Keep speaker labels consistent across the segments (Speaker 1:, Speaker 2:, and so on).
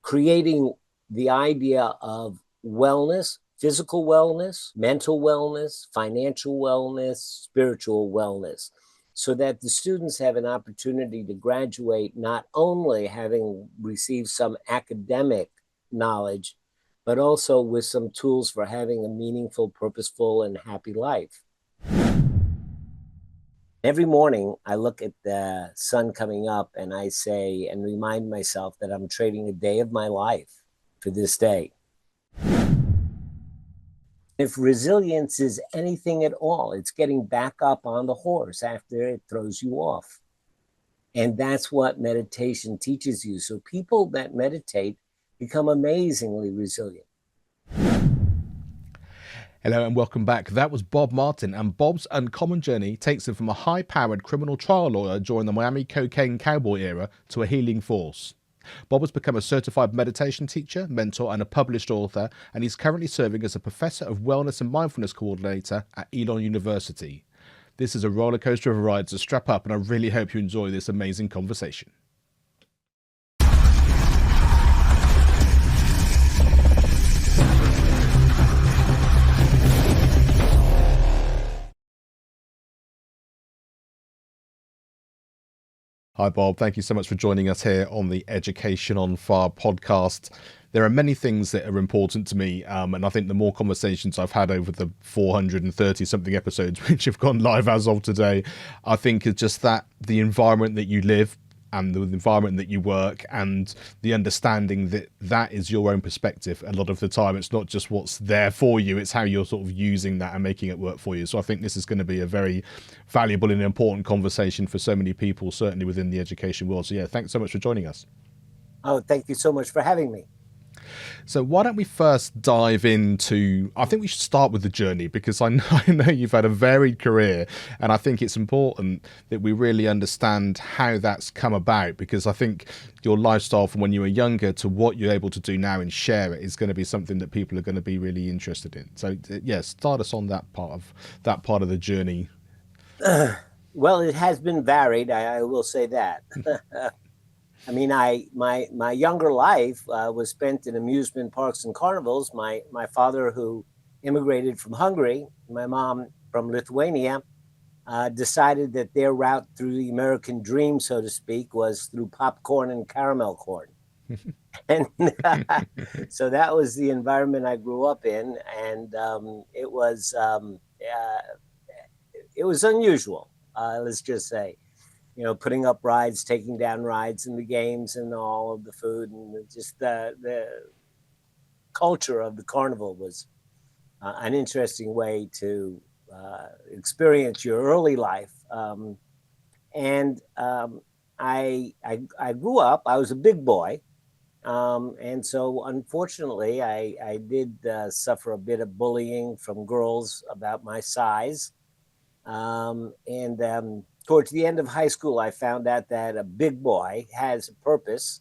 Speaker 1: creating the idea of wellness, physical wellness, mental wellness, financial wellness, spiritual wellness, so that the students have an opportunity to graduate not only having received some academic knowledge, but also with some tools for having a meaningful, purposeful, and happy life. Every morning, I look at the sun coming up and I say, and remind myself that I'm trading a day of my life for this day. If resilience is anything at all, it's getting back up on the horse after it throws you off. And that's what meditation teaches you. So people that meditate become amazingly resilient.
Speaker 2: Hello and welcome back. That was Bob Martin, and Bob's uncommon journey takes him from a high-powered criminal trial lawyer during the Miami cocaine cowboy era to a healing force. Bob has become a certified meditation teacher, mentor and a published author, and he's currently serving as a professor of wellness and mindfulness coordinator at Elon University. This is a roller coaster of a ride, so strap up and I really hope you enjoy this amazing conversation. Hi, Bob. Thank you so much for joining us here on the Education on Fire podcast. There are many things that are important to me, and I think the more conversations I've had over the 430-something episodes which have gone live as of today, I think it's just that the environment that you live and the environment that you work and the understanding that that is your own perspective. A lot of the time, it's not just what's there for you, it's how you're sort of using that and making it work for you. So I think this is going to be a very valuable and important conversation for so many people, certainly within the education world. So yeah, thanks so much for joining us.
Speaker 1: Oh, thank you so much for having me.
Speaker 2: So why don't we first dive into, I think we should start with the journey, because I know you've had a varied career, and I think it's important that we really understand how that's come about, because I think your lifestyle from when you were younger to what you're able to do now and share it is going to be something that people are going to be really interested in. So yeah, start us on that part of the journey.
Speaker 1: Well, it has been varied. I will say that. I mean, my younger life was spent in amusement parks and carnivals. My father, who immigrated from Hungary, my mom from Lithuania, decided that their route through the American dream, so to speak, was through popcorn and caramel corn. And so that was the environment I grew up in, and it was unusual. Let's just say. Putting up rides, taking down rides in the games and all of the food, and just the culture of the carnival was an interesting way to experience your early life. I grew up, I was a big boy. And so unfortunately, I did suffer a bit of bullying from girls about my size. Towards the end of high school, I found out that a big boy has a purpose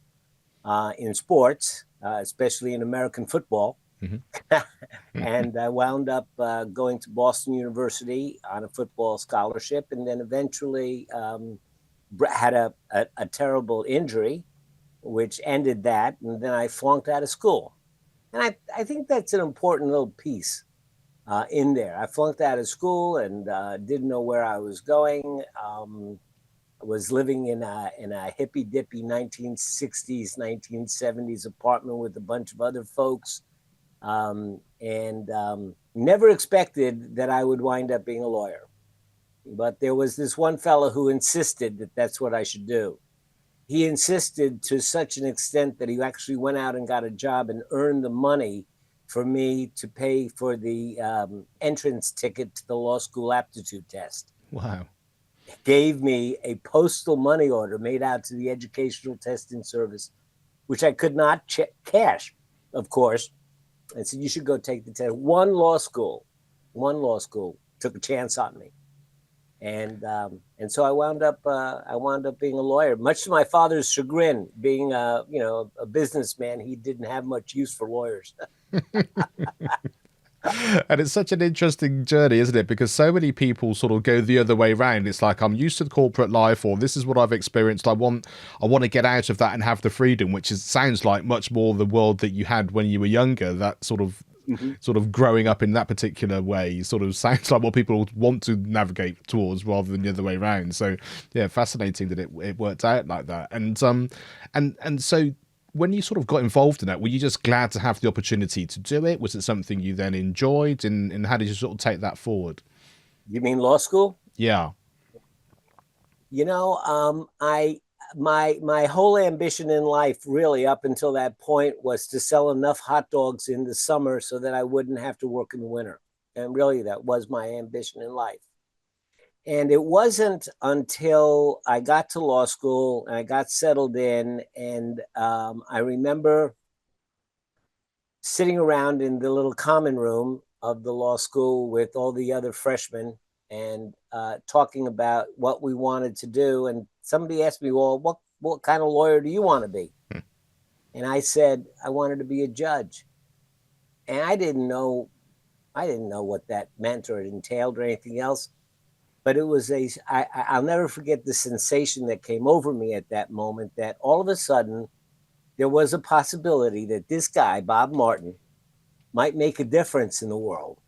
Speaker 1: in sports, especially in American football. Mm-hmm. And I wound up going to Boston University on a football scholarship, and then eventually had a terrible injury, which ended that. And then I flunked out of school. And I think that's an important little piece. In there, I flunked out of school and didn't know where I was going. I was living in a hippy dippy 1960s, 1970s apartment with a bunch of other folks, and never expected that I would wind up being a lawyer. But there was this one fellow who insisted that that's what I should do. He insisted to such an extent that he actually went out and got a job and earned the money for me to pay for the entrance ticket to the law school aptitude test.
Speaker 2: Wow.
Speaker 1: Gave me a postal money order made out to the Educational Testing Service, which I could not cash, of course. And said, you should go take the test. One law school took a chance on me. And so I wound up being a lawyer, much to my father's chagrin. Being a businessman, he didn't have much use for lawyers.
Speaker 2: And it's such an interesting journey, isn't it? Because so many people sort of go the other way around. It's like, I'm used to the corporate life, or this is what I've experienced. I want to get out of that and have the freedom, which sounds like much more the world that you had when you were younger. That
Speaker 1: Mhm.
Speaker 2: sort of growing up in that particular way sort of sounds like what people want to navigate towards rather than the other way around. So yeah, fascinating that it worked out like that. And so when you sort of got involved in that, were you just glad to have the opportunity to do it? Was it something you then enjoyed? And how did you sort of take that forward?
Speaker 1: You mean law school?
Speaker 2: Yeah.
Speaker 1: I my whole ambition in life, really, up until that point, was to sell enough hot dogs in the summer so that I wouldn't have to work in the winter. And really, that was my ambition in life. And it wasn't until I got to law school and I got settled in, and I remember sitting around in the little common room of the law school with all the other freshmen and talking about what we wanted to do. And somebody asked me, "Well, what kind of lawyer do you want to be?" And I said, "I wanted to be a judge." And I didn't know what that meant or it entailed or anything else. But it was I'll never forget the sensation that came over me at that moment, that all of a sudden there was a possibility that this guy, Bob Martin, might make a difference in the world.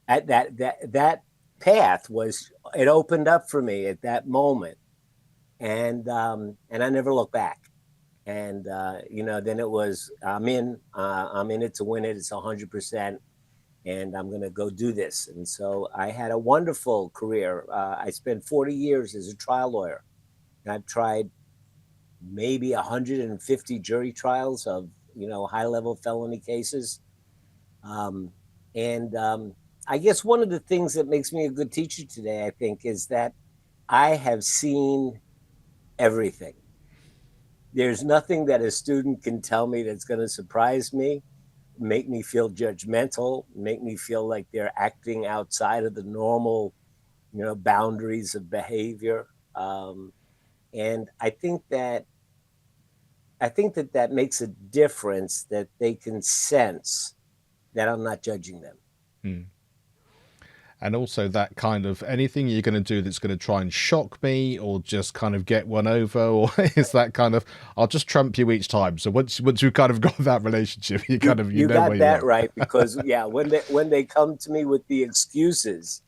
Speaker 1: At that path was, it opened up for me at that moment, and I never looked back. And then it was, I'm in it to win it. It's 100%, and I'm going to go do this. And so I had a wonderful career. I spent 40 years as a trial lawyer. And I've tried maybe 150 jury trials of high level felony cases. Um, and I guess one of the things that makes me a good teacher today, I think, is that I have seen everything. There's nothing that a student can tell me that's going to surprise me, make me feel judgmental, make me feel like they're acting outside of the normal, boundaries of behavior. And I think that makes a difference, that they can sense that I'm not judging them.
Speaker 2: Hmm. And also that kind of anything you're going to do that's going to try and shock me or just kind of get one over, or is that kind of, I'll just trump you each time. So once you've kind of got that relationship, you kind of,
Speaker 1: You
Speaker 2: know where
Speaker 1: got
Speaker 2: you
Speaker 1: that
Speaker 2: are.
Speaker 1: right, because yeah, when they come to me with the excuses,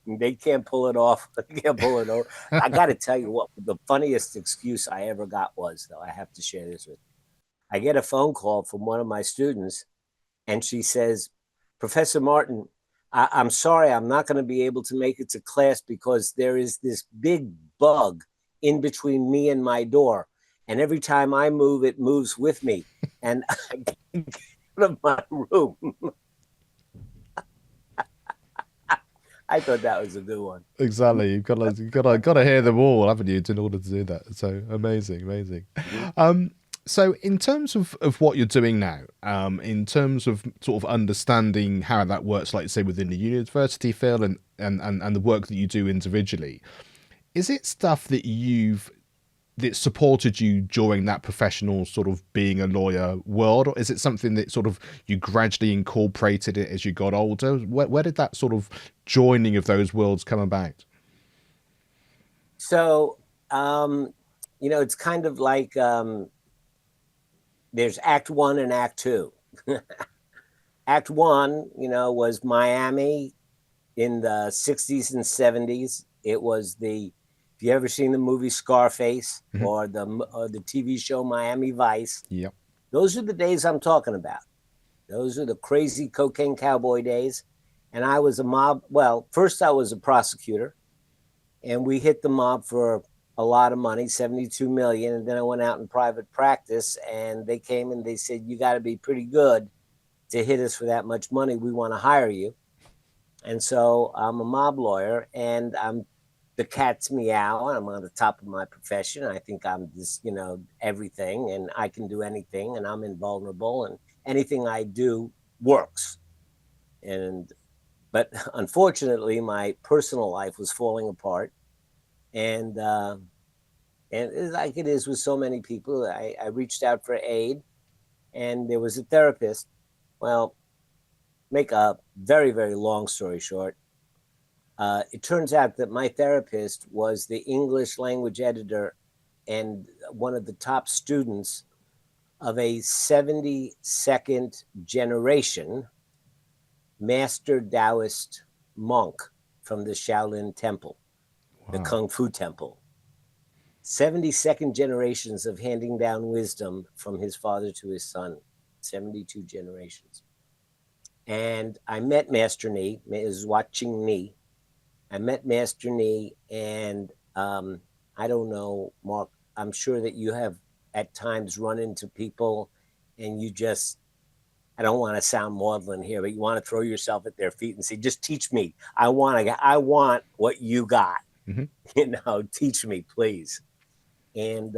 Speaker 1: they can't pull it off. They can't pull it over. I got to tell you what the funniest excuse I ever got was, though. I have to share this with you. I get a phone call from one of my students, and she says, "Professor Martin, I'm sorry, I'm not going to be able to make it to class because there is this big bug in between me and my door. And every time I move, it moves with me. And I can't get out of my room." I thought that was a good one.
Speaker 2: Exactly. You've got to hear them all, haven't you, in order to do that. So amazing, amazing.
Speaker 1: Mhm.
Speaker 2: So in terms of what you're doing now, in terms of sort of understanding how that works, like say within the university field and the work that you do individually, is it stuff that supported you during that professional sort of being a lawyer world, or is it something that sort of you gradually incorporated it as you got older? Where did that sort of joining of those worlds come about?
Speaker 1: So, it's kind of like, there's Act One and Act Two. Act One, was Miami in the 60s and 70s. It was if you ever seen the movie Scarface,
Speaker 2: Mhm.
Speaker 1: or the TV show Miami Vice,
Speaker 2: Yep.
Speaker 1: those are the days I'm talking about. Those are the crazy cocaine cowboy days. And I was a mob. Well, first I was a prosecutor, and we hit the mob for a lot of money, 72 million. And then I went out in private practice, and they came and they said, "You got to be pretty good to hit us for that much money. We want to hire you." And so I'm a mob lawyer, and I'm the cat's meow, and I'm on the top of my profession. I think I'm this, everything, and I can do anything, and I'm invulnerable, and anything I do works. And but unfortunately, my personal life was falling apart, and like it is with so many people, I reached out for aid, and there was a therapist. Well, make a very, very long story short, it turns out that my therapist was the English language editor and one of the top students of a 72nd generation master Taoist monk from the Shaolin Temple, the
Speaker 2: Wow.
Speaker 1: Kung Fu Temple. 72nd generations of handing down wisdom from his father to his son, 72 generations. And I met Master Ni, is Hua Ching Ni. I met Master Ni, and I don't know, Mark, I'm sure that you have at times run into people and you just, I don't want to sound maudlin here, but you want to throw yourself at their feet and say, just teach me. I want what you got.
Speaker 2: Mm-hmm.
Speaker 1: Teach me, please. And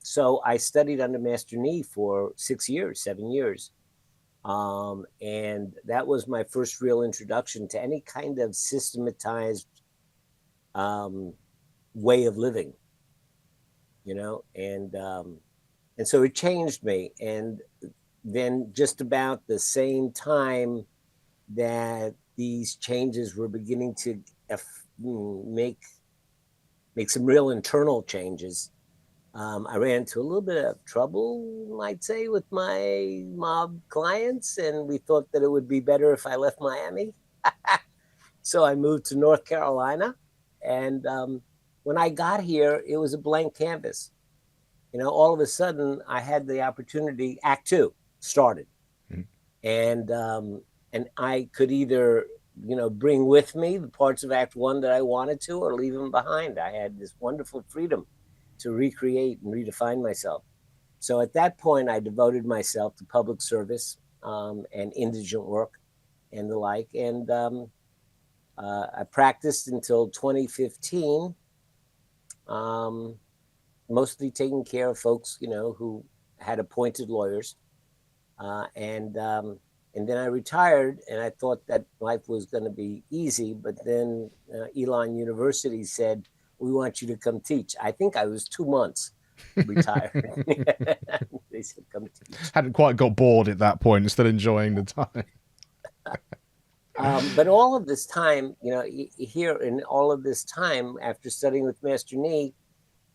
Speaker 1: so I studied under Master Ni for 6 years, 7 years. And that was my first real introduction to any kind of systematized way of living, and so it changed me. And then just about the same time that these changes were beginning to make some real internal changes, I ran into a little bit of trouble, you might say, with my mob clients, and we thought that it would be better if I left Miami. So I moved to North Carolina, and when I got here, it was a blank canvas. All of a sudden, I had the opportunity. Act Two started,
Speaker 2: Mm-hmm.
Speaker 1: and I could either bring with me the parts of Act One that I wanted to, or leave them behind. I had this wonderful freedom to recreate and redefine myself. So at that point, I devoted myself to public service and indigent work and the like. And I practiced until 2015, mostly taking care of folks, who had appointed lawyers. And then I retired, and I thought that life was going to be easy. But then Elon University said, we want you to come teach. I think I was 2 months retired. They said, come teach.
Speaker 2: Hadn't quite got bored at that point, still enjoying the time.
Speaker 1: But all of this time, here in all of this time, after studying with Master Ni,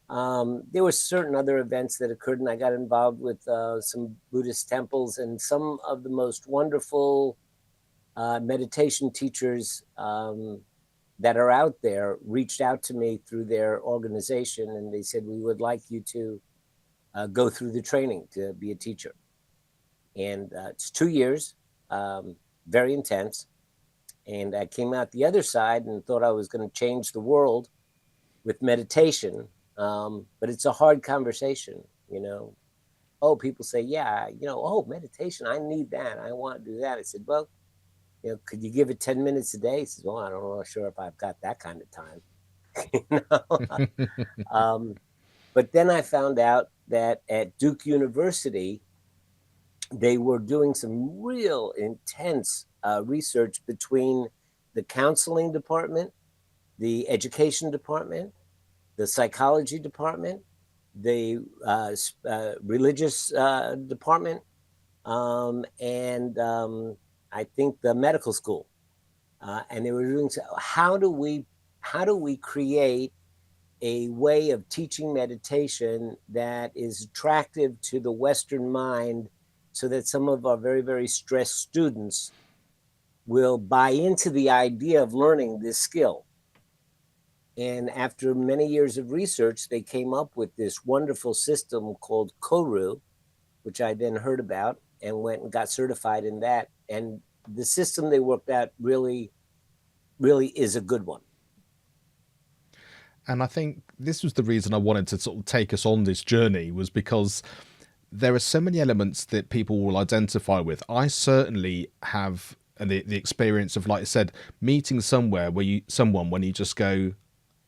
Speaker 1: there were certain other events that occurred, and I got involved with some Buddhist temples, and some of the most wonderful meditation teachers that are out there reached out to me through their organization, and they said, we would like you to go through the training to be a teacher. And it's 2 years, very intense. And I came out the other side and thought I was going to change the world with meditation. But it's a hard conversation, Oh, people say, yeah, oh, meditation, I need that. I want to do that. I said, well, could you give it 10 minutes a day? He says, well, I don't know, sure if I've got that kind of time. But then I found out that at Duke University, they were doing some real intense research between the counseling department, the education department, the psychology department, the religious department, and I think the medical school. And they were doing, how do we create a way of teaching meditation that is attractive to the Western mind, so that some of our very, very stressed students will buy into the idea of learning this skill. And after many years of research, they came up with this wonderful system called Koru, which I then heard about and went and got certified in that. And the system they worked out really, really is a good one.
Speaker 2: And I think this was the reason I wanted to sort of take us on this journey, was because there are so many elements that people will identify with. I certainly have the experience of, like I said, meeting somewhere where someone when you just go,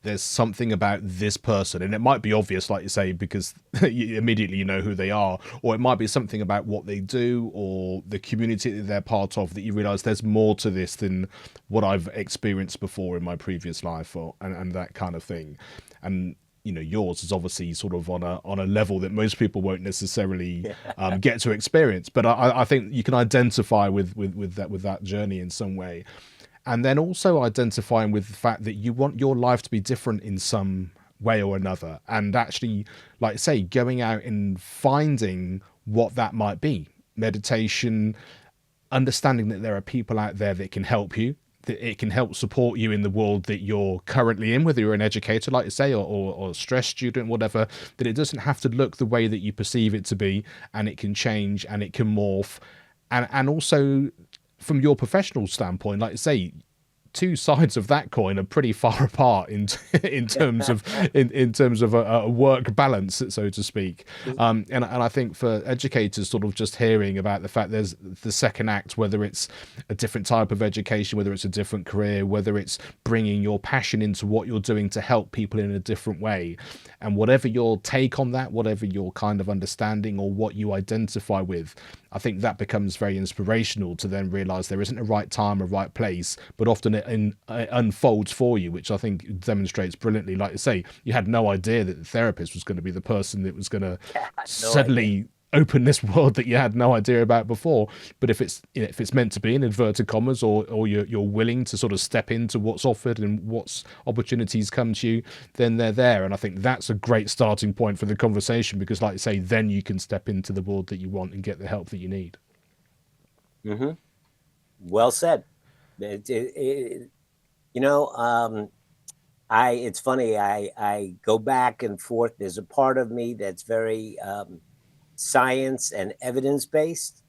Speaker 2: there's something about this person, and it might be obvious, like you say, because you immediately know who they are, or it might be something about what they do or the community that they're part of, that you realize there's more to this than what I've experienced before in my previous life, and that kind of thing. And yours is obviously sort of on a level that most people won't necessarily get to experience. But I think you can identify with that journey in some way, and then also identifying with the fact that you want your life to be different in some way or another, and actually, like I say, going out and finding what that might be. Meditation, understanding that there are people out there that can help you, that it can help support you in the world that you're currently in, whether you're an educator, like you say, or a stress student, whatever, that it doesn't have to look the way that you perceive it to be, and it can change and it can morph. And also from your professional standpoint, like you say, two sides of that coin are pretty far apart in terms of in terms of a work balance, so to speak. And I think for educators, sort of just hearing about the fact there's the second act, whether it's a different type of education, whether it's a different career, whether it's bringing your passion into what you're doing to help people in a different way, and whatever your take on that, whatever your kind of understanding or what you identify with, I think that becomes very inspirational to then realize there isn't a right time, a right place, but often it unfolds for you, which I think demonstrates brilliantly. Like you say, you had no idea that the therapist was going to be the person that was going to suddenly open this world that you had no idea about before. But if it's meant to be, in inverted commas, or you're willing to sort of step into what's offered and what's opportunities come to you, then they're there. And I think that's a great starting point for the conversation, because like you say, then you can step into the world that you want and get the help that you need.
Speaker 1: Mm-hmm. Well said. It's funny. I go back and forth. There's a part of me that's very science and evidence based,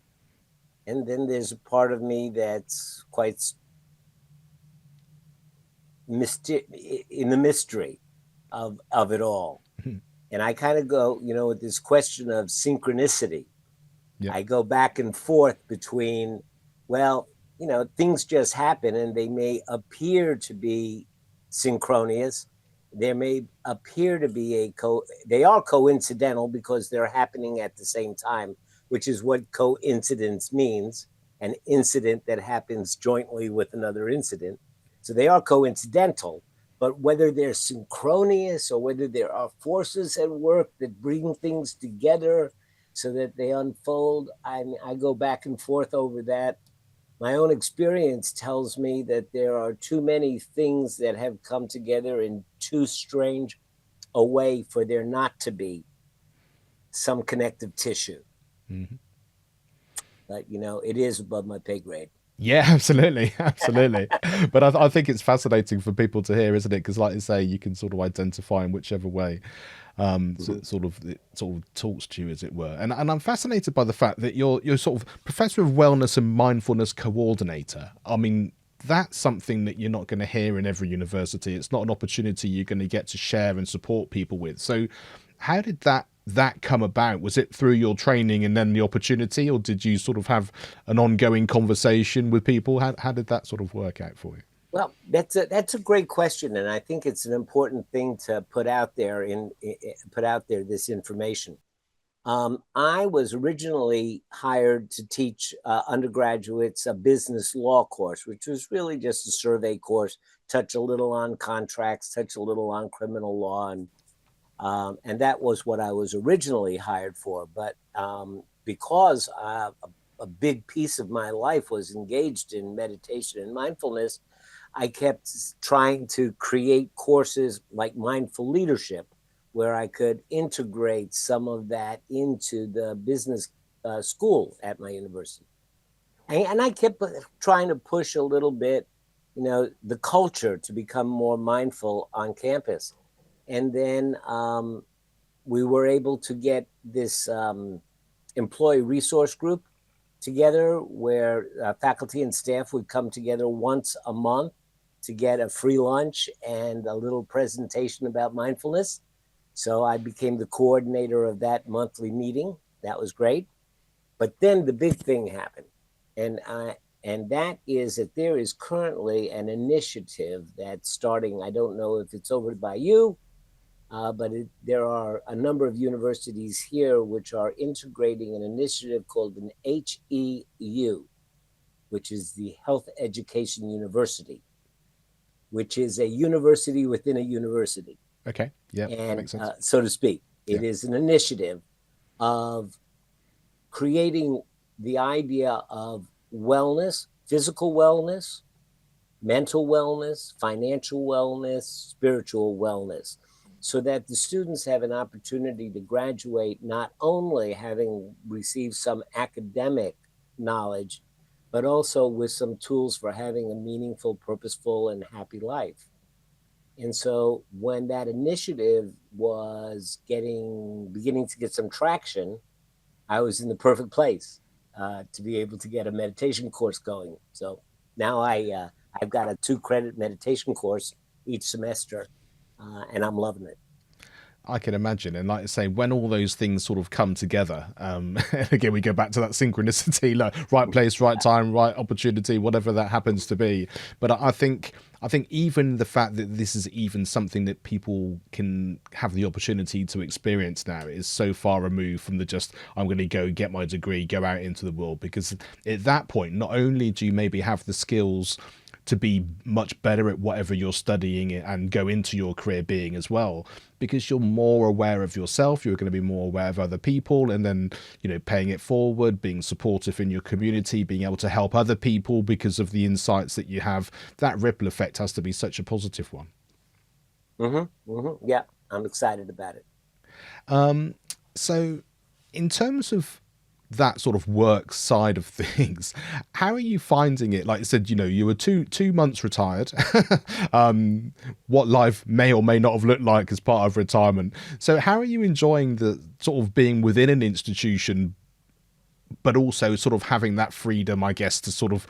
Speaker 1: and then there's a part of me that's quite in the mystery of it all. And I kind of go, with this question of synchronicity. Yep. I go back and forth between, well, things just happen and they may appear to be synchronous. There may appear to be they are coincidental because they're happening at the same time, which is what coincidence means, an incident that happens jointly with another incident. So they are coincidental, but whether they're synchronous or whether there are forces at work that bring things together so that they unfold, I go back and forth over that. My own experience tells me that there are too many things that have come together in too strange a way for there not to be some connective tissue. Mm-hmm. But, it is above my pay grade.
Speaker 2: Yeah, absolutely. But I think it's fascinating for people to hear, isn't it? Because like you say, you can sort of identify in whichever way so it sort of talks to you, as it were. And I'm fascinated by the fact that you're sort of professor of wellness and mindfulness coordinator. I mean, that's something that you're not going to hear in every university. It's not an opportunity you're going to get to share and support people with. So how did that come about? Was it through your training and then the opportunity, or did you sort of have an ongoing conversation with people? How did that sort of work out for you?
Speaker 1: Well, that's a great question, and I think it's an important thing to put out there this information. I was originally hired to teach undergraduates a business law course, which was really just a survey course, touch a little on contracts, touch a little on criminal law, and that was what I was originally hired for. But because a big piece of my life was engaged in meditation and mindfulness, I kept trying to create courses like mindful leadership, where I could integrate some of that into the business school at my university. And I kept trying to push a little bit, the culture to become more mindful on campus. And then we were able to get this employee resource group together, where faculty and staff would come together once a month to get a free lunch and a little presentation about mindfulness. So I became the coordinator of that monthly meeting. That was great. But then the big thing happened. And that is that there is currently an initiative that's starting. I don't know if it's over by you, but there are a number of universities here which are integrating an initiative called an HEU, which is the Health Education University, which is a university within a university.
Speaker 2: Okay. Yeah, that
Speaker 1: and
Speaker 2: makes sense.
Speaker 1: so to speak.
Speaker 2: Yeah.
Speaker 1: It is an initiative of creating the idea of wellness, physical wellness, mental wellness, financial wellness, spiritual wellness, so that the students have an opportunity to graduate not only having received some academic knowledge, but also with some tools for having a meaningful, purposeful, and happy life. And so when that initiative was beginning to get some traction, I was in the perfect place to be able to get a meditation course going. So now I've got a 2 credit meditation course each semester, and I'm loving it.
Speaker 2: I can imagine. And like I say, when all those things sort of come together, again, we go back to that synchronicity, like right place, right time, right opportunity, whatever that happens to be. But I think even the fact that this is even something that people can have the opportunity to experience now is so far removed from the just, I'm going to go get my degree, go out into the world. Because at that point, not only do you maybe have the skills to be much better at whatever you're studying and go into your career being as well, because you're more aware of yourself, you're going to be more aware of other people, and then, you know, paying it forward, being supportive in your community, being able to help other people because of the insights that you have. That ripple effect has to be such a positive one.
Speaker 1: Yeah, I'm excited about it.
Speaker 2: So in terms of that sort of work side of things, how are you finding it? Like I said, you know, you were two months retired. What life may or may not have looked like as part of retirement. So how are you enjoying the sort of being within an institution, but also sort of having that freedom, I guess, to sort of,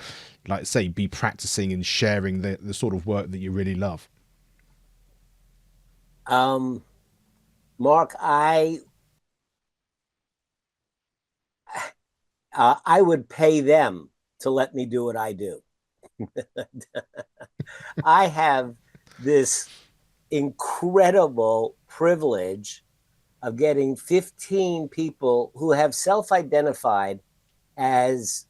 Speaker 2: like say, be practicing and sharing the sort of work that you really love?
Speaker 1: Um, Mark, I would pay them to let me do what I do. I have this incredible privilege of getting 15 people who have self identified as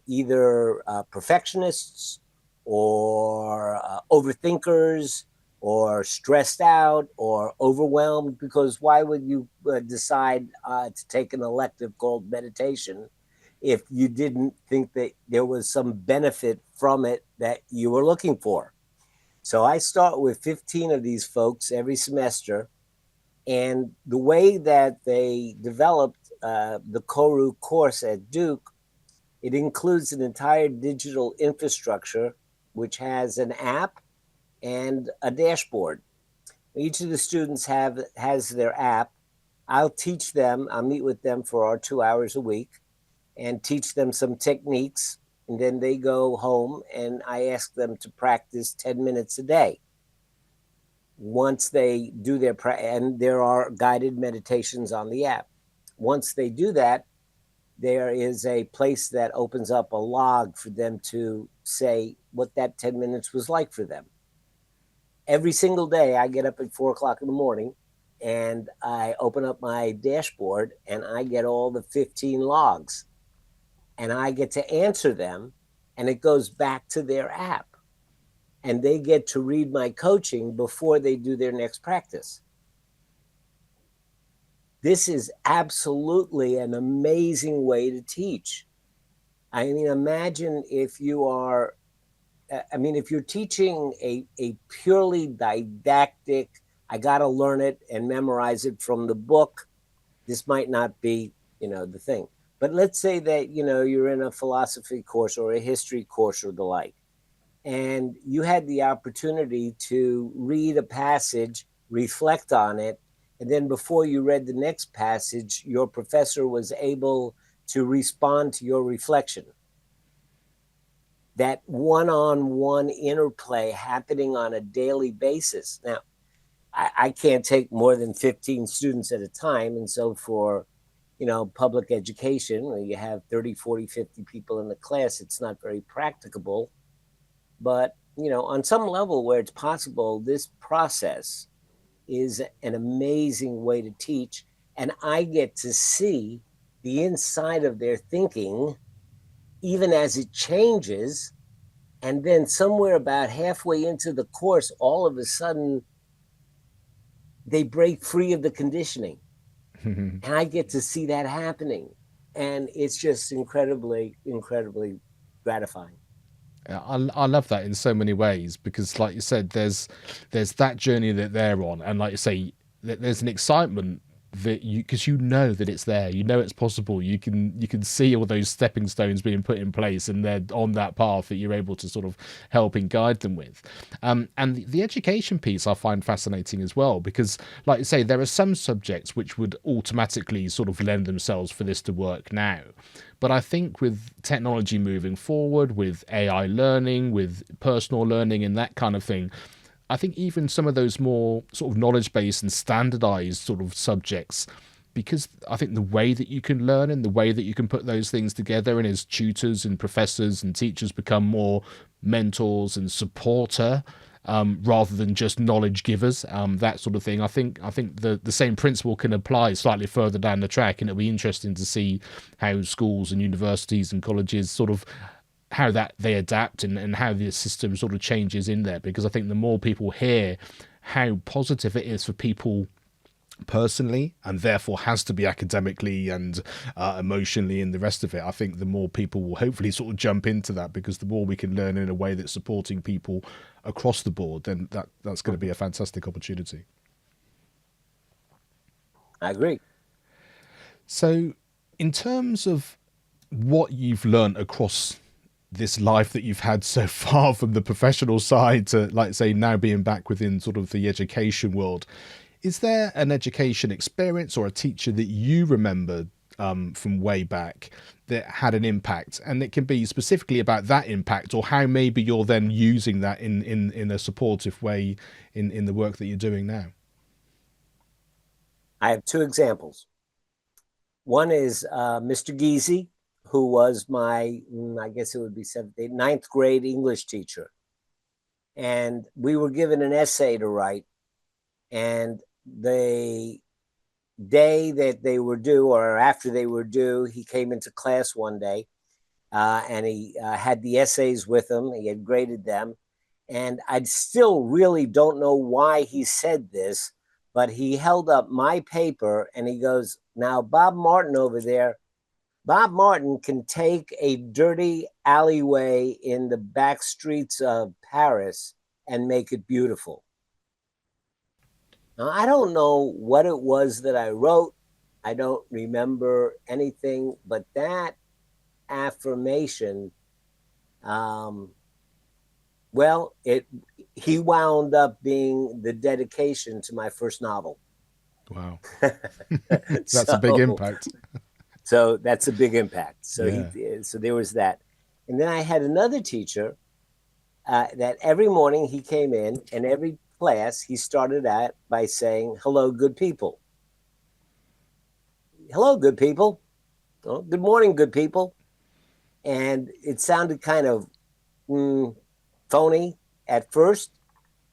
Speaker 1: either perfectionists or overthinkers or stressed out or overwhelmed. Because why would you decide to take an elective called meditation if you didn't think that there was some benefit from it that you were looking for? So I start with 15 of these folks every semester. And the way that they developed the Koru course at Duke, it includes an entire digital infrastructure, which has an app and a dashboard. Each of the students has their app. I'll teach them, I'll meet with them for our 2 hours a week and teach them some techniques. And then they go home and I ask them to practice 10 minutes a day. Once they do and there are guided meditations on the app. Once they do that, there is a place that opens up a log for them to say what that 10 minutes was like for them. Every single day, I get up at 4 o'clock in the morning and I open up my dashboard and I get all the 15 logs and I get to answer them, and it goes back to their app. And they get to read my coaching before they do their next practice. This is absolutely an amazing way to teach. I mean, imagine if you're teaching a purely didactic, I got to learn it and memorize it from the book, this might not be, the thing. But let's say that, you're in a philosophy course or a history course or the like, and you had the opportunity to read a passage, reflect on it, and then before you read the next passage, your professor was able to respond to your reflection. That one-on-one interplay happening on a daily basis. Now, I can't take more than 15 students at a time. And so for, public education, where you have 30, 40, 50 people in the class, it's not very practicable. But, on some level where it's possible, this process is an amazing way to teach. And I get to see the inside of their thinking, even as it changes. And then somewhere about halfway into the course, all of a sudden, they break free of the conditioning. And I get to see that happening. And it's just incredibly, incredibly gratifying.
Speaker 2: I love that in so many ways because, like you said, there's that journey that they're on, and like you say, there's an excitement that you, because you know that it's there, you know it's possible, you can see all those stepping stones being put in place, and they're on that path that you're able to sort of help and guide them with. And the education piece I find fascinating as well, because like you say, there are some subjects which would automatically sort of lend themselves for this to work now. But I think with technology moving forward, with AI learning, with personal learning and that kind of thing, I think even some of those more sort of knowledge-based and standardized sort of subjects, because I think the way that you can learn and the way that you can put those things together, and as tutors and professors and teachers become more mentors and supporter, rather than just knowledge givers, that sort of thing. I think the same principle can apply slightly further down the track, and it'll be interesting to see how schools and universities and colleges sort of how that they adapt, and how the system sort of changes in there, because I think the more people hear how positive it is for people personally, and therefore has to be academically and emotionally and the rest of it, I think the more people will hopefully sort of jump into that, because the more we can learn in a way that's supporting people across the board, then that's going to be a fantastic opportunity.
Speaker 1: I agree.
Speaker 2: So in terms of what you've learned across this life that you've had so far, from the professional side to, like say, now being back within sort of the education world, is there an education experience or a teacher that you remember from way back that had an impact? And it can be specifically about that impact, or how maybe you're then using that in a supportive way in the work that you're doing now.
Speaker 1: I have two examples. One is Mr. Geezy, who was my, I guess it would be ninth grade English teacher. And we were given an essay to write. And the day that they were due, or after they were due, he came into class one day, and he had the essays with him. He had graded them. And I still really don't know why he said this, but he held up my paper and he goes, "Now, Bob Martin over there, Bob Martin can take a dirty alleyway in the back streets of Paris and make it beautiful." Now, I don't know what it was that I wrote. I don't remember anything, but that affirmation, um, well, he wound up being the dedication to my first novel.
Speaker 2: Wow. That's a big
Speaker 1: so,
Speaker 2: impact.
Speaker 1: so that's a big impact. So
Speaker 2: Yeah.
Speaker 1: so there was that, and then I had another teacher that every morning he came in, and every class he started out by saying, "Hello, good people. Hello, good people. Oh, good morning, good people." And it sounded kind of phony at first,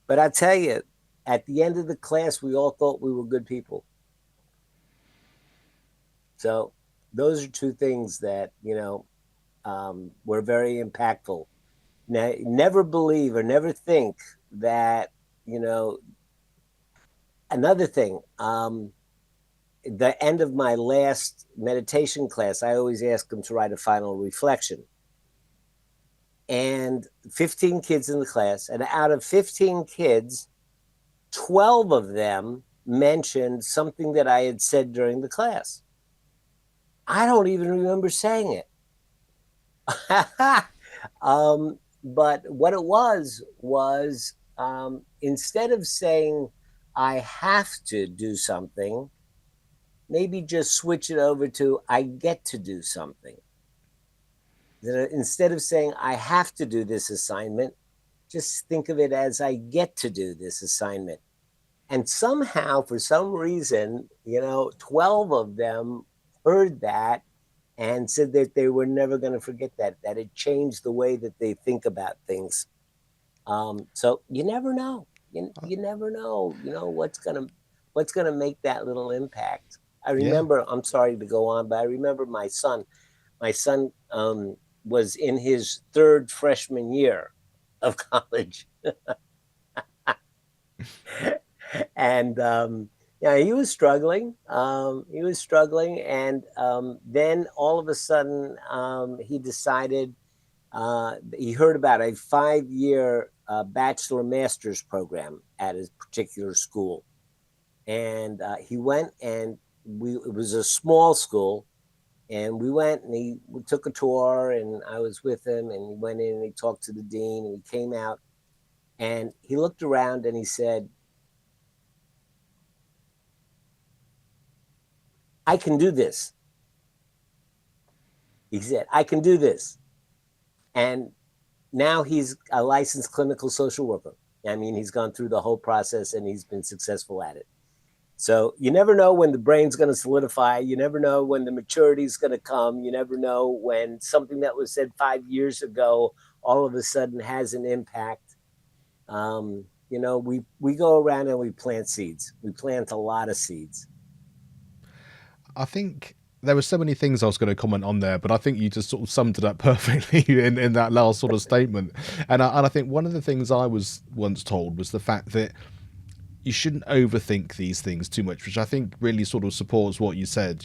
Speaker 1: but I tell you, at the end of the class, we all thought we were good people. So those are two things that were very impactful. Never believe or never think that another thing. The end of my last meditation class, I always ask them to write a final reflection. And 15 kids in the class, and out of 15 kids, 12 of them mentioned something that I had said during the class. I don't even remember saying it. But what it was instead of saying I have to do something, maybe just switch it over to I get to do something. Instead of saying I have to do this assignment, just think of it as I get to do this assignment. And somehow, for some reason, 12 of them heard that and said that they were never going to forget that it changed the way that they think about things. So you never know. You never know, what's gonna make that little impact. I
Speaker 2: Yeah.
Speaker 1: remember, I'm sorry to go on, but I remember my son. My son was in his third freshman year of college. And yeah, he was struggling. And then all of a sudden, he decided he heard about a 5 year bachelor master's program at his particular school, and he went and it was a small school, and we took a tour, and I was with him, and he went in and he talked to the dean, and he came out, and he looked around and he said, I can do this. He said, I can do this. And now he's a licensed clinical social worker. I mean, he's gone through the whole process and he's been successful at it. So you never know when the brain's going to solidify. You never know when the maturity is going to come. You never know when something that was said 5 years ago all of a sudden has an impact. We go around and we plant seeds. We plant a lot of seeds.
Speaker 2: I think there were so many things I was going to comment on there, but I think you just sort of summed it up perfectly in that last sort of statement. And I think one of the things I was once told was the fact that you shouldn't overthink these things too much, which I think really sort of supports what you said.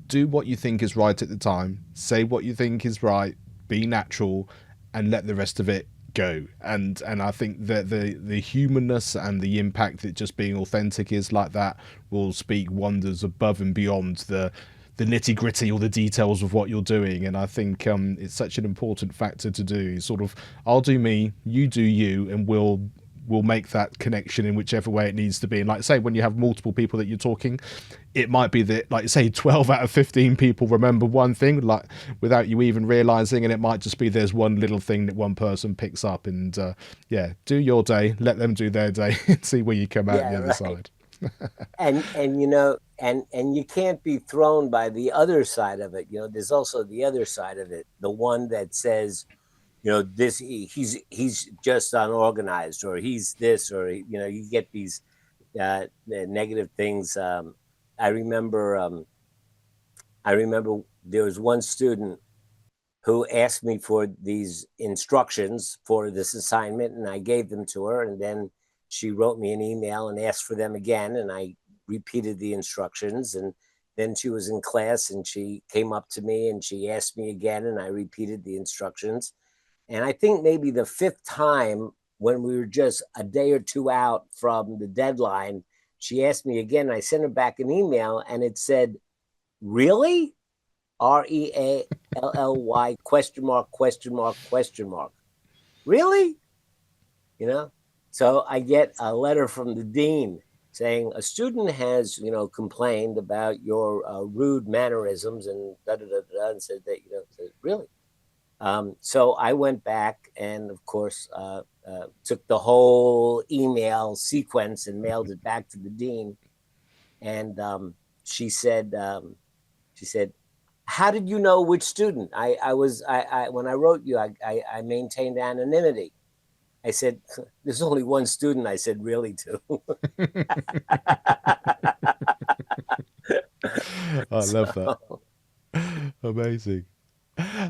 Speaker 2: Do what you think is right at the time, say what you think is right, be natural, and let the rest of it go. And I think that the humanness and the impact that just being authentic is like that will speak wonders above and beyond the nitty gritty or the details of what you're doing. And I think it's such an important factor to do. Sort of, I'll do me, you do you, and we'll make that connection in whichever way it needs to be. And like say, when you have multiple people that you're talking, it might be that, like say, 12 out of 15 people remember one thing, like without you even realizing, and it might just be there's one little thing that one person picks up. And yeah, do your day, let them do their day, and see where you come out the other side.
Speaker 1: and you can't be thrown by the other side of it. There's also the other side of it, the one that says, this he's just unorganized, or he's this, or you get these negative things. I remember there was one student who asked me for these instructions for this assignment, and I gave them to her, and then she wrote me an email and asked for them again, and I repeated the instructions. And then she was in class and she came up to me and she asked me again, and I repeated the instructions. And I think maybe the fifth time, when we were just a day or two out from the deadline, she asked me again. I sent her back an email and it said, really? REALLY question mark, question mark, question mark. Really? So I get a letter from the dean saying a student has, complained about your rude mannerisms and and said that, really? So I went back and, of course, took the whole email sequence and mailed it back to the dean. And she said, how did you know which student? When I wrote you, I maintained anonymity. I said, there's only one student I said really to.
Speaker 2: I love that. Amazing.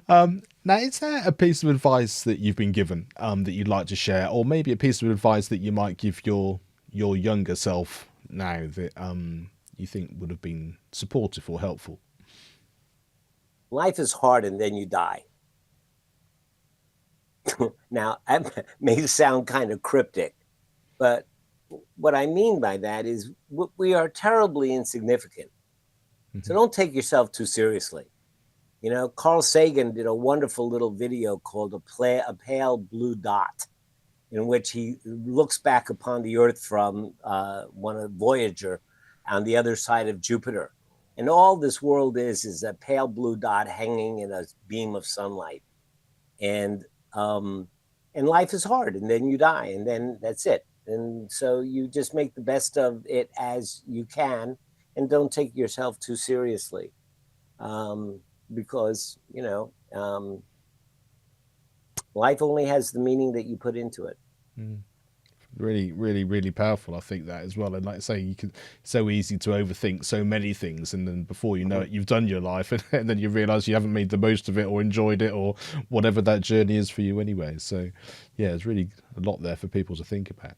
Speaker 2: Now, is there a piece of advice that you've been given that you'd like to share, or maybe a piece of advice that you might give your younger self now that you think would have been supportive or helpful?
Speaker 1: Life is hard and then you die. Now, that may sound kind of cryptic, but what I mean by that is we are terribly insignificant. Mm-hmm. So don't take yourself too seriously. Carl Sagan did a wonderful little video called A Pale Blue Dot, in which he looks back upon the Earth from one of Voyager on the other side of Jupiter. And all this world is a pale blue dot hanging in a beam of sunlight. And life is hard, and then you die, and then that's it. And so you just make the best of it as you can, and don't take yourself too seriously. Because, life only has the meaning that you put into it.
Speaker 2: Mm. Really, really, really powerful. I think that as well. And like I say, so easy to overthink so many things, and then before you know it, you've done your life, and then you realize you haven't made the most of it or enjoyed it or whatever that journey is for you anyway. So yeah, there's really a lot there for people to think about.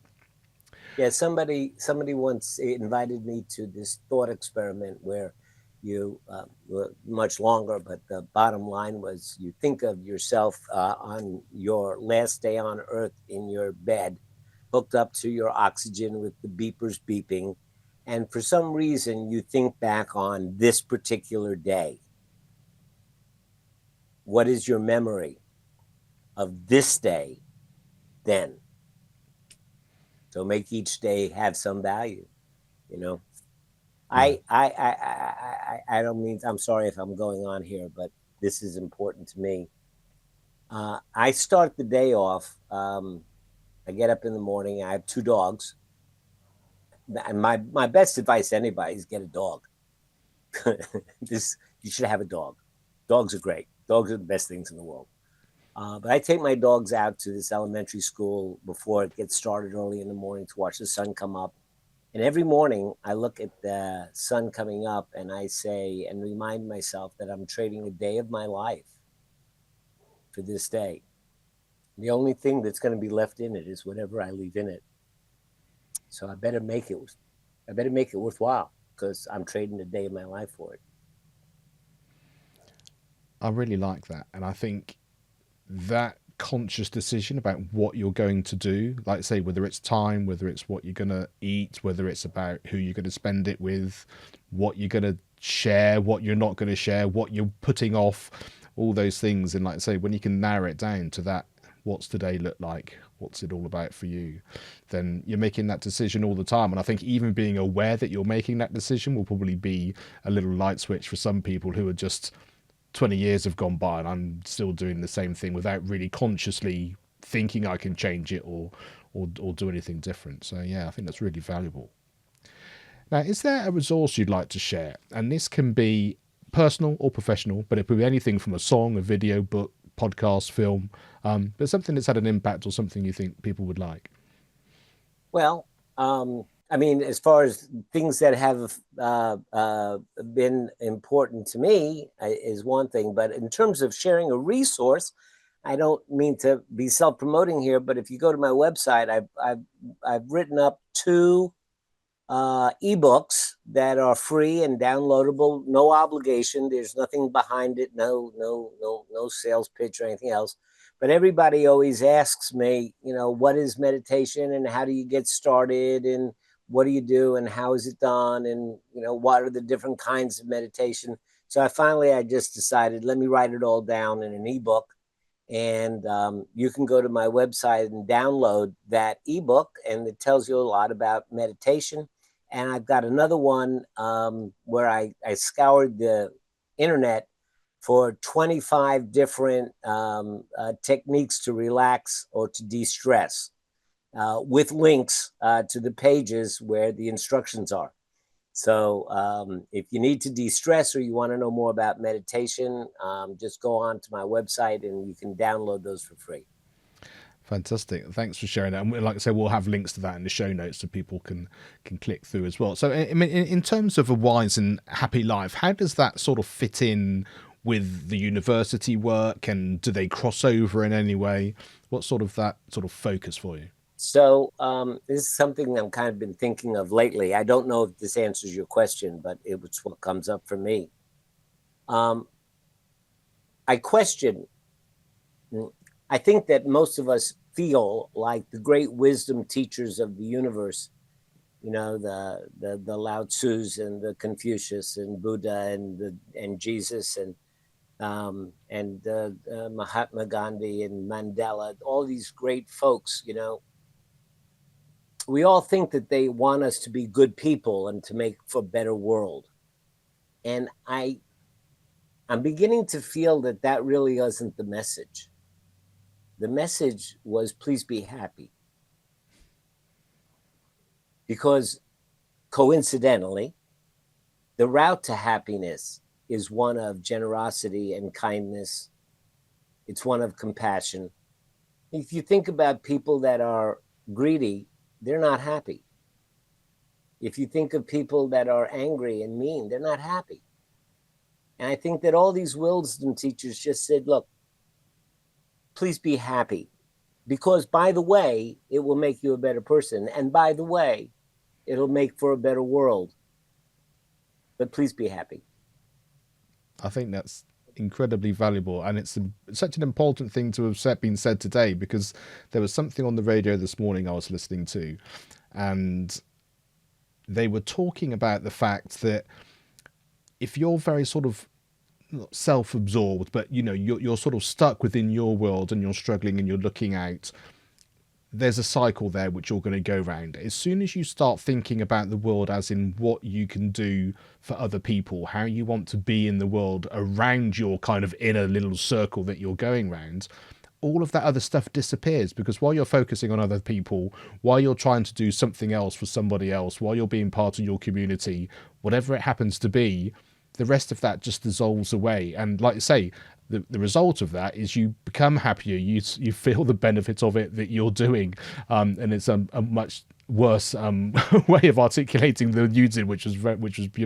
Speaker 1: Yeah, somebody once invited me to this thought experiment where you much longer, but the bottom line was you think of yourself on your last day on Earth in your bed, hooked up to your oxygen with the beepers beeping, and for some reason you think back on this particular day. What is your memory of this day then? So make each day have some value, you know.
Speaker 2: Yeah.
Speaker 1: I don't mean, I'm sorry if I'm going on here, but this is important to me. I start the day off. I get up in the morning. I have two dogs, and my best advice to anybody is get a dog. This You should have a dog. Dogs are great. Dogs are the best things in the world. But I take my dogs out to this elementary school before it gets started early in the morning to watch the sun come up. And every morning I look at the sun coming up and I say and remind myself that I'm trading a day of my life for this day. The only thing that's going to be left in it is whatever I leave in it. So I better make it worthwhile because I'm trading a day of my life for it.
Speaker 2: I really like that. And I think that conscious decision about what you're going to do, like say, whether it's time, whether it's what you're going to eat, whether it's about who you're going to spend it with, what you're going to share, what you're not going to share, what you're putting off, all those things. And like I say, when you can narrow it down to that, what's today look like? What's it all about for you? Then you're making that decision all the time. And I think even being aware that you're making that decision will probably be a little light switch for some people who are just 20 years have gone by and I'm still doing the same thing without really consciously thinking I can change it or do anything different. So yeah, I think that's really valuable. Now, is there a resource you'd like to share? And this can be personal or professional, but it could be anything from a song, a video, book, podcast, film, but something that's had an impact or something you think people would like.
Speaker 1: Well, I mean, as far as things that have been important to me is one thing, but in terms of sharing a resource, I don't mean to be self-promoting here, but if you go to my website, I've written up two ebooks that are free and downloadable, no obligation. There's nothing behind it, no sales pitch or anything else. But everybody always asks me, what is meditation and how do you get started and what do you do and how is it done and what are the different kinds of meditation. So I just decided, let me write it all down in an ebook. And you can go to my website and download that ebook, and it tells you a lot about meditation. And I've got another one where I scoured the internet for 25 different techniques to relax or to de-stress with links to the pages where the instructions are. So if you need to de-stress or you want to know more about meditation, just go on to my website and you can download those for free.
Speaker 2: Fantastic. Thanks for sharing that. And like I say, we'll have links to that in the show notes so people can click through as well. So I mean, in terms of a wise and happy life, how does that sort of fit in with the university work, and do they cross over in any way? What's sort of that sort of focus for you?
Speaker 1: So this is something I've kind of been thinking of lately. I don't know if this answers your question, but it's what comes up for me. I question. I think that most of us feel like the great wisdom teachers of the universe, the Lao Tzus and the Confucius and Buddha and Jesus and Mahatma Gandhi and Mandela, all these great folks, we all think that they want us to be good people and to make for a better world. And I'm beginning to feel that really isn't the message. The message was, please be happy. Because coincidentally, the route to happiness is one of generosity and kindness. It's one of compassion. If you think about people that are greedy, they're not happy. If you think of people that are angry and mean, they're not happy. And I think that all these wisdom teachers just said, look, please be happy. Because, by the way, it will make you a better person. And by the way, it'll make for a better world. But please be happy.
Speaker 2: I think that's incredibly valuable, and it's such an important thing to have been said today, because there was something on the radio this morning I was listening to, and they were talking about the fact that if you're very sort of not self-absorbed, but you're sort of stuck within your world and you're struggling and you're looking out, there's a cycle there which you're going to go round. As soon as you start thinking about the world as in what you can do for other people, how you want to be in the world around your kind of inner little circle that you're going round, all of that other stuff disappears, because while you're focusing on other people, while you're trying to do something else for somebody else, while you're being part of your community, whatever it happens to be, the rest of that just dissolves away. And like I say, the result of that is you become happier, you feel the benefits of it that you're doing, and it's a much worse way of articulating the you did, which was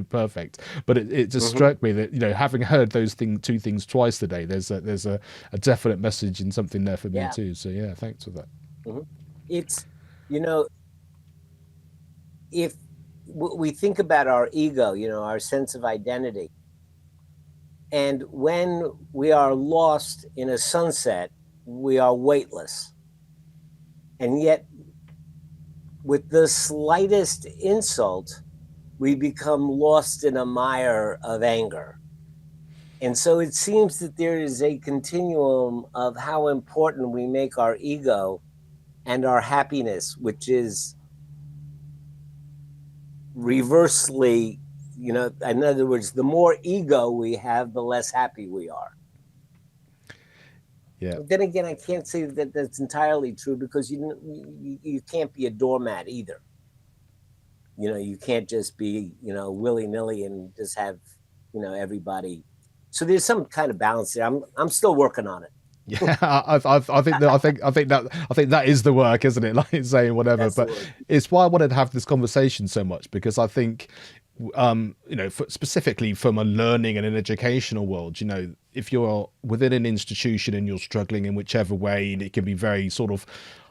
Speaker 2: perfect. But it just struck me that, having heard those two things twice today, there's a definite message and something there for me too. So yeah, thanks for that.
Speaker 1: It's, if we think about our ego, our sense of identity, and when we are lost in a sunset, we are weightless. And yet, with the slightest insult, we become lost in a mire of anger. And so it seems that there is a continuum of how important we make our ego and our happiness, which is reversely, in other words, the more ego we have, the less happy we are.
Speaker 2: Yeah.
Speaker 1: But then again, I can't say that that's entirely true, because you can't be a doormat either. You can't just be, willy-nilly and just have, everybody. So there's some kind of balance there. I'm still working on it.
Speaker 2: Yeah, I think that is the work, isn't it? Like saying whatever,
Speaker 1: That's
Speaker 2: but it's why I wanted to have this conversation so much, because I think, specifically from a learning and an educational world, if you're within an institution and you're struggling in whichever way, and it can be very sort of,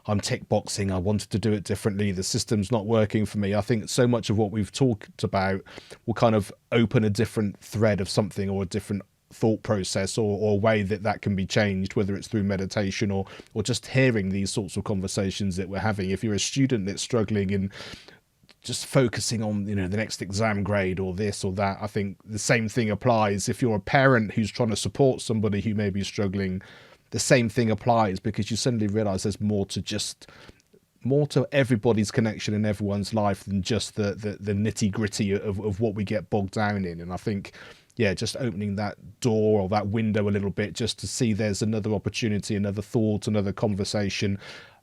Speaker 2: I'm tick boxing, I wanted to do it differently, the system's not working for me. I think so much of what we've talked about will kind of open a different thread of something, or a different thought process, or way that can be changed, whether it's through meditation or just hearing these sorts of conversations that we're having. If you're a student that's struggling and just focusing on the next exam grade or this or that, I think the same thing applies. If you're a parent who's trying to support somebody who may be struggling, the same thing applies, because you suddenly realize there's more to everybody's connection in everyone's life than just the nitty gritty of what we get bogged down in. And I think, just opening that door or that window a little bit, just to see there's another opportunity, another thought, another conversation,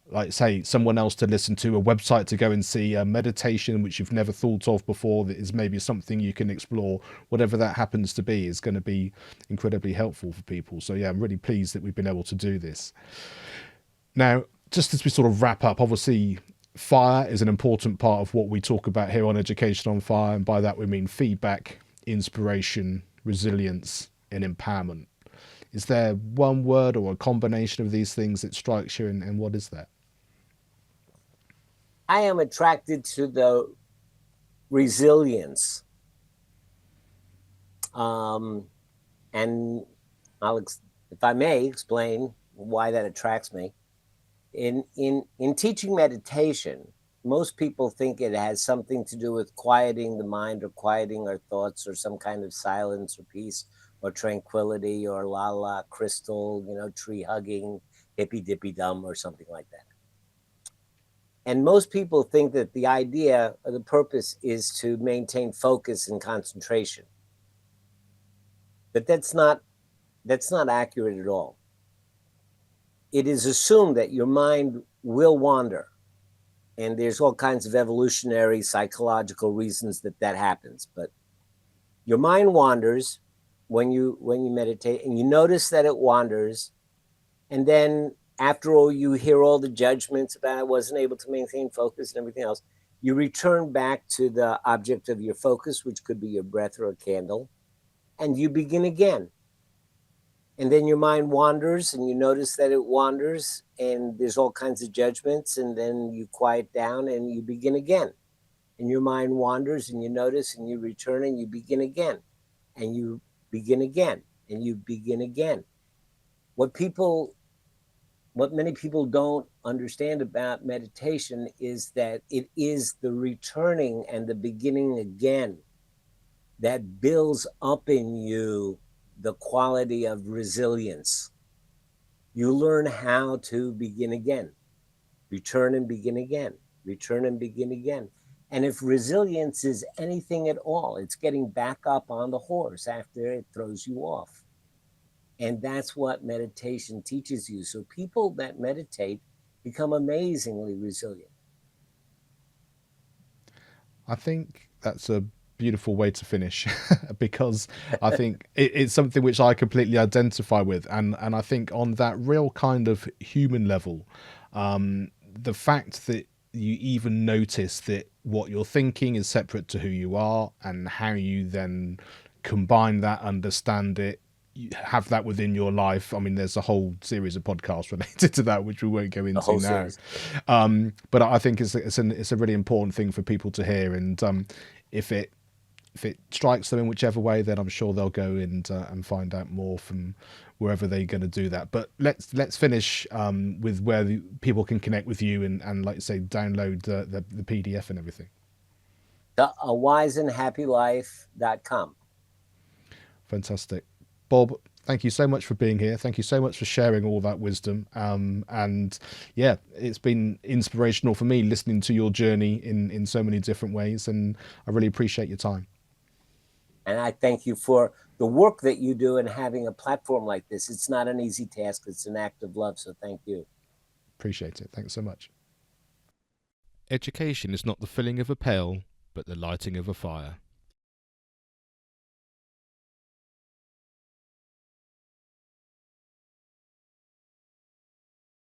Speaker 2: like say someone else to listen to, a website to go and see, a meditation which you've never thought of before that is maybe something you can explore, whatever that happens to be, is going to be incredibly helpful for people. So I'm really pleased that we've been able to do this. Now, just as we sort of wrap up, obviously fire is an important part of what we talk about here on Education on Fire, and by that we mean feedback, inspiration, resilience, and empowerment. Is there one word or a combination of these things that strikes you, and what is that?
Speaker 1: I am attracted to the resilience. And if I may explain why that attracts me. In teaching meditation, most people think it has something to do with quieting the mind, or quieting our thoughts, or some kind of silence or peace or tranquility, or la crystal, tree hugging, hippy dippy dum, or something like that. And most people think that the idea or the purpose is to maintain focus and concentration. But that's not accurate at all. It is assumed that your mind will wander. And there's all kinds of evolutionary, psychological reasons that happens. But your mind wanders when you meditate, and you notice that it wanders. And then after all, you hear all the judgments about I wasn't able to maintain focus and everything else. You return back to the object of your focus, which could be your breath or a candle, and you begin again. And then your mind wanders and you notice that it wanders and there's all kinds of judgments, and then you quiet down and you begin again. And your mind wanders and you notice and you return and you begin again. And you begin again and you begin again. What people what many people don't understand about meditation is that it is the returning and the beginning again that builds up in you the quality of resilience. You learn how to begin again, return and begin again, return and begin again. And if resilience is anything at all, it's getting back up on the horse after it throws you off. And that's what meditation teaches you. So people that meditate become amazingly resilient.
Speaker 2: I think that's a beautiful way to finish because I think it's something which I completely identify with, and I think on that real kind of human level, the fact that you even notice that what you're thinking is separate to who you are, and how you then combine that, understand it, you have that within your life. I mean, there's a whole series of podcasts related to that, which we won't go into now. But I think it's a really important thing for people to hear, and if it strikes them in whichever way, then I'm sure they'll go and find out more from wherever they're going to do that. But let's finish with where people can connect with you and like you say, download the PDF and everything.
Speaker 1: wiseandhappylife.com.
Speaker 2: Fantastic. Bob, thank you so much for being here. Thank you so much for sharing all that wisdom. And yeah, it's been inspirational for me listening to your journey in so many different ways, and I really appreciate your time.
Speaker 1: And I thank you for the work that you do and having a platform like this. It's not an easy task. It's an act of love. So thank you.
Speaker 2: Appreciate it. Thanks so much. Education is not the filling of a pail, but the lighting of a fire.